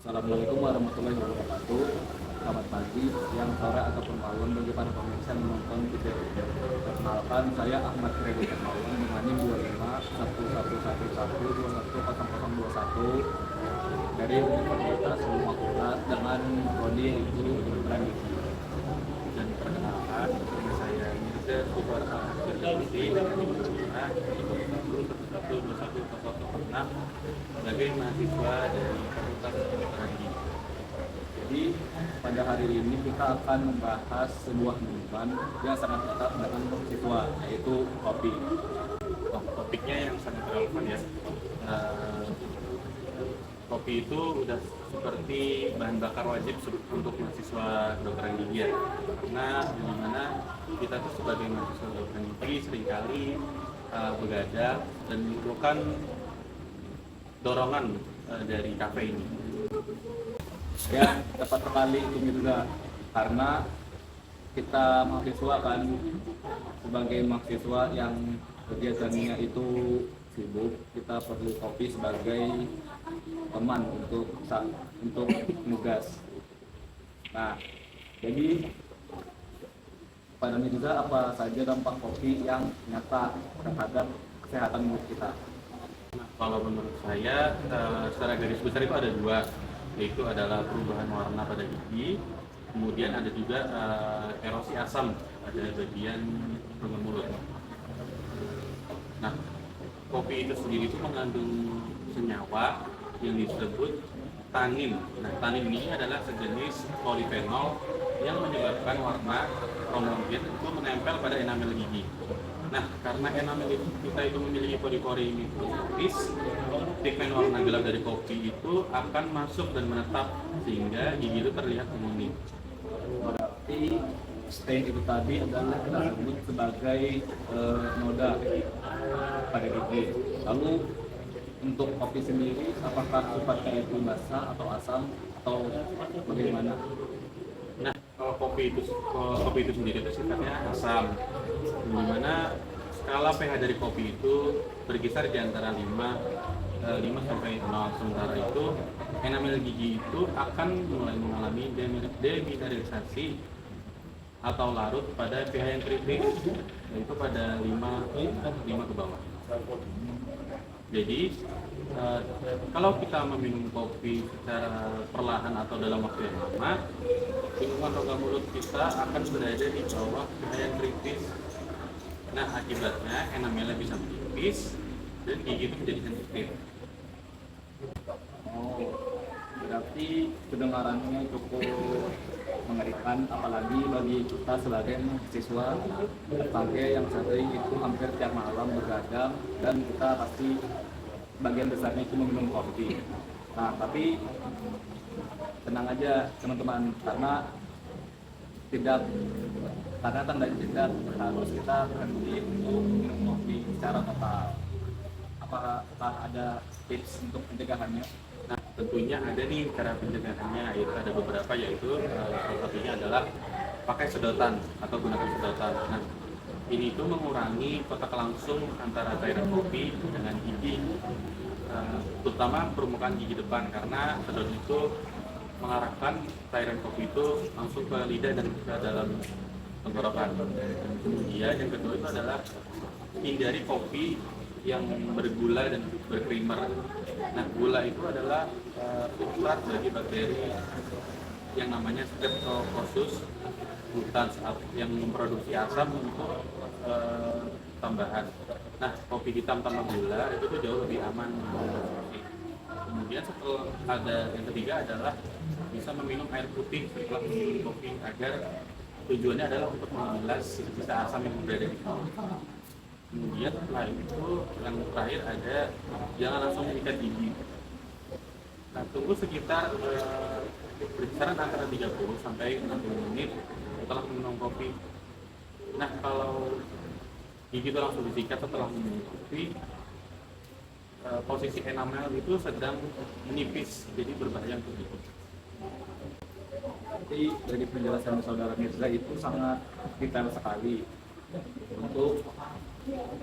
Assalamualaikum warahmatullahi wabarakatuh. Selamat pagi, siang, sore, ataupun malam bagi para pemirsa yang menonton video ini. Perkenalkan, saya Ahmad Kredit Hermawan dengan NIM 25111121 dari Universitas Muhammadiyah dengan prodi yaitu Kedokteran Gigi. Dan perkenalkan, nama saya Mirza Subar Al-Firdaudi dengan NIM 25112121 sebagai mahasiswa dari Fakultas Kedokteran Gigi. Jadi pada hari ini kita akan membahas sebuah minuman yang sangat dekat dengan siswa, yaitu kopi. Topiknya yang sangat relevan ya. Eh, Kopi itu udah seperti bahan bakar wajib untuk mahasiswa kedokteran gigi ya. Karena dimana kita tuh sebagai mahasiswa kedokteran gigi seringkali begadang dan memerlukan dorongan dari kafein. Ya, tepat sekali itu juga karena kita mahasiswa kan sebagai mahasiswa yang kegiatannya itu sibuk, kita perlu kopi sebagai teman untuk nugas. Nah, jadi pada Mirza, apa saja dampak kopi yang nyata terhadap kesehatan mulut kita? Nah, kalau menurut saya secara garis besar itu ada dua, yaitu adalah perubahan warna pada gigi, kemudian ada juga erosi asam pada bagian rongga mulut. Nah, kopi itu sendiri itu mengandung senyawa yang disebut tanin. Nah, tanin ini adalah sejenis polifenol yang menyebabkan warna rongga itu menempel pada enamel gigi. Nah, karena enamel kita itu memiliki pori-pori mikroskopis, pigmen warna gelap dari kopi itu akan masuk dan menetap sehingga gigi itu terlihat menguning. Berarti stain itu tadi adalah kita sebut sebagai noda pada gigi. Lalu untuk kopi sendiri, apakah sifatnya itu basah atau asam atau bagaimana? Nah, kalau kopi itu sendiri itu sifatnya asam, di mana skala pH dari kopi itu berkisar di antara 5 sampai 0. Sementara itu enamel gigi itu akan mulai mengalami demineralisasi atau larut pada pH yang kritis, yaitu pada 5 ke bawah. Jadi kalau kita meminum kopi secara perlahan atau dalam waktu yang lama, lingkungan rongga mulut kita akan berada di bawah pH yang kritis. Nah, akibatnya enamelnya bisa menipis dan gigi itu menjadi sensitif. Oh, berarti kedengarannya cukup mengerikan, apalagi bagi kita sebagai mahasiswa sebagai yang sering itu hampir tiap malam begadang dan kita pasti bagian besarnya itu meminum kopi. Nah, tapi tenang aja teman-teman, karena tanda tidak harus kita berhenti untuk minum kopi secara total. Apakah ada tips untuk pencegahannya? Nah, tentunya ada nih cara pencegahannya, yaitu ada beberapa, yaitu salah satunya adalah pakai sedotan atau gunakan sedotan. Nah, ini itu mengurangi kontak langsung antara cairan kopi dengan gigi, terutama permukaan gigi depan, karena sedotan itu mengarahkan cairan kopi itu langsung ke lidah dan ke dalam tenggorokan. Kemudian yang kedua itu adalah hindari kopi yang bergula dan berkrimer. Nah, gula itu adalah substrat bagi bakteri yang namanya Streptococcus glucans yang memproduksi asam untuk tambahan. Nah, kopi hitam tanpa gula itu tuh jauh lebih aman mengkonsumsi. Kemudian setelah ada yang ketiga adalah bisa meminum air putih setelah minum kopi, agar tujuannya adalah untuk mengilas sisa asam yang berada di bawah. Kemudian setelah itu yang terakhir ada jangan langsung mengikat gigi. Nah, tunggu sekitar berkisaran antara 30 sampai 60 menit setelah minum kopi. Nah, kalau gigi itu langsung disikat setelah minum kopi, posisi enamel itu sedang menipis, jadi berbahaya untuk gigi. Jadi dari penjelasan saudara Mirza itu sangat detail sekali untuk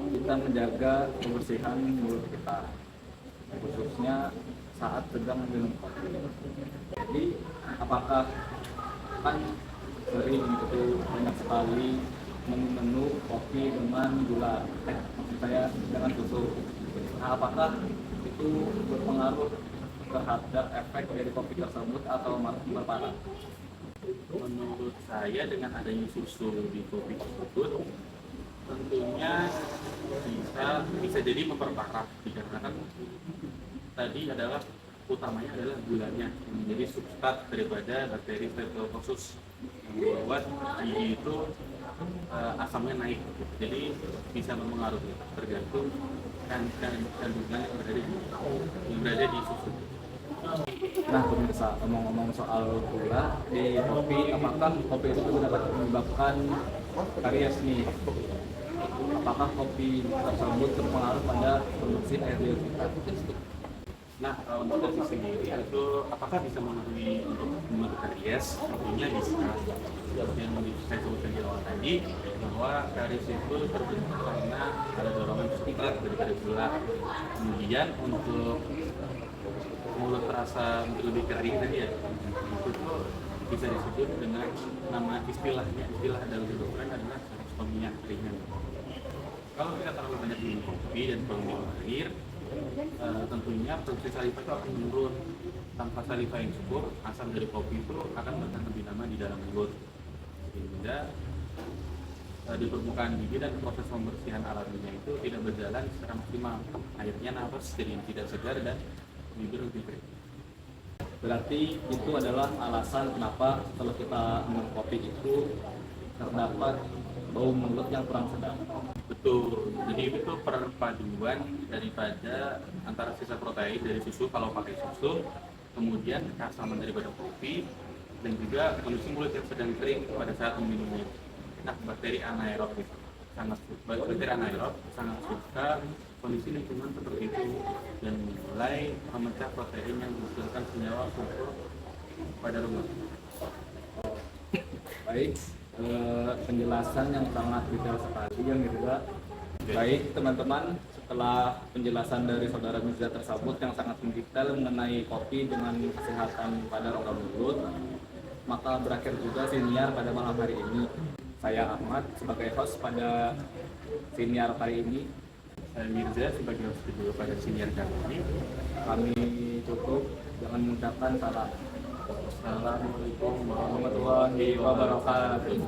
kita menjaga kebersihan mulut kita, khususnya saat sedang minum kopi. apakah kan sering itu banyak sekali menu kopi dengan gula, maksud saya dengan susu. Nah, apakah itu berpengaruh terhadap efek dari kopi tersebut atau malah berparah? Menurut saya dengan adanya susu di kopi tersebut tentunya bisa jadi memperparah dikarenakan tadi adalah utamanya adalah gulanya yang menjadi substrat daripada bakteri Streptococcus yang membuat gigi itu asamnya naik, jadi bisa mempengaruhi tergantung kandungan yang berada di susu. Nah, pemirsa, ngomong-ngomong soal gula di kopi, apakah kopi itu juga dapat menyebabkan karies nih? Apakah kopi tersebut berpengaruh pada produksi air liur kita? Nah, untuk dari sendiri itu apakah bisa memenuhi untuk membentuk karies? Tentunya bisa. Seperti yang saya sebutkan di awal tadi, bahwa karies itu terbentuk karena ada dorongan substrat dari gula. Kemudian untuk mulut terasa lebih kering tadi ya, itu tuh bisa disebut dengan nama istilah dalam kedokteran adalah sarkostomia ringan. Kalau kita terlalu banyak minum kopi dan kurang minum air, tentunya produksi saliva itu akan menurun. Tanpa saliva yang cukup, asam dari kopi itu akan bertahan lebih lama di dalam mulut, sehingga di permukaan gigi dan proses pembersihan alaminya itu tidak berjalan secara maksimal. Akhirnya nafas jadi tidak segar dan bibir lebih kering. Berarti itu adalah alasan kenapa kalau kita minum kopi itu terdapat bau mulut yang kurang sedap. Betul, jadi itu perpaduan daripada antara sisa protein dari susu kalau pakai susu, kemudian keasaman daripada kopi, dan juga kondisi mulut yang sedang kering pada saat meminumnya. Nah, bakteri anaerob sangat suka kondisi lingkungan seperti itu dan mulai memecah protein yang menghasilkan senyawa sulfur pada rumah. Baik, penjelasan yang sangat detail sekali yang kedua. Baik teman-teman, setelah penjelasan dari saudara Mirza tersebut yang sangat mendetail mengenai kopi dengan kesehatan pada rongga mulut, maka berakhir juga siniar pada malam hari ini. Saya Ahmad sebagai host pada siniar kali ini. Saya Mirza sebagai host kedua pada siniar kali ini. Kami tutup dengan mengucapkan salam. Assalamualaikum Warahmatullahi wabarakatuh.